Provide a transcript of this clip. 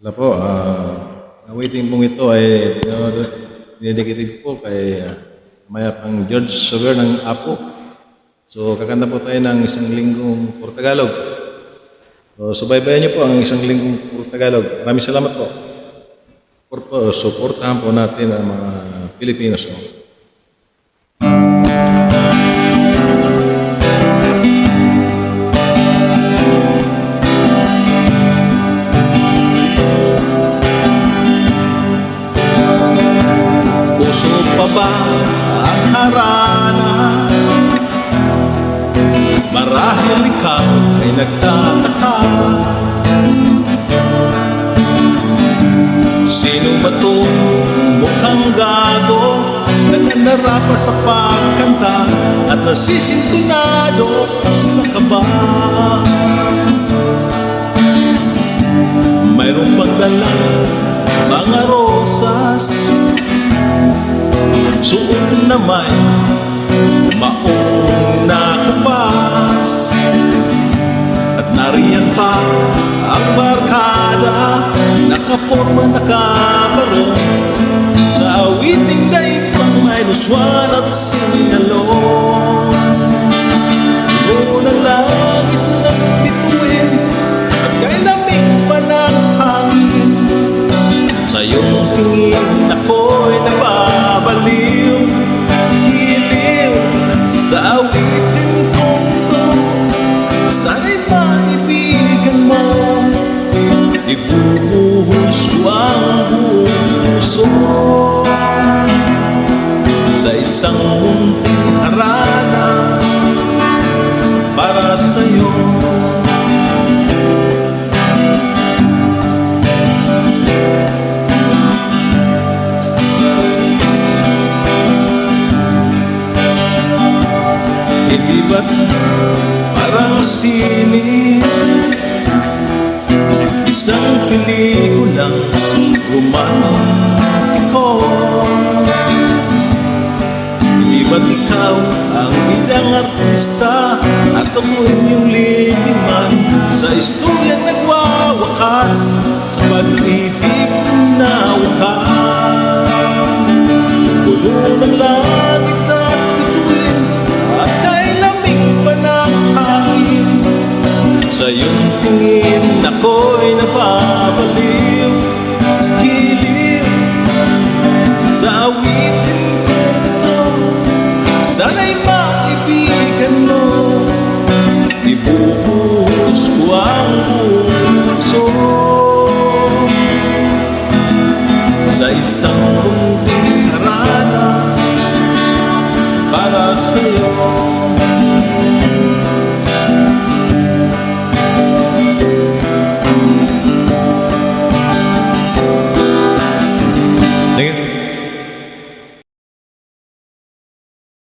Wala po, ang waiting pong ito ay dinedicate po kay Mayapang George Sugar ng Apo. So, kakanta po tayo ng isang linggong puro Tagalog. So, subaybayan niyo po ang isang linggong puro Tagalog. Maraming salamat po. Suportahan po natin ang mga Pilipinos. Puso pa ba ang harana? Marahil ikaw ay nagtataka. Sino ba to mukhang gago? Nananarapa sa pagkanta at nasisintunado sa kaba. Mayroon bang dalang mga rosas, suot na may maong nakupas, at nariyan pa ang barkada, nakaporma nakabarong sa awiting na pang minus one at singalong. Unang langit ng bituin at kay lamig pa ng hangin, sa iyong tingin ako'y nababaliw. Hiliw sa awitin kong to, sana'y maibigan mo. Ibubuhos ko ang buong puso sa isang munting harana para sa'yo. Hindi ba't parang sine, isang pelikulang romantiko? Hindi ba't ikaw ang bidang artista at ako'y iyong leading man sa istoryang nagwawakas sa pag-ibig na wakas? Puno ng langit at bituin at kay lamig pa ng hangin, sa iyong tingin ako'y nababaliw. Hiliw sa awitin ko ito, sana'y maibigan mo. Ibubuhos ko ang buong puso sa isang munting harana para sa'yo.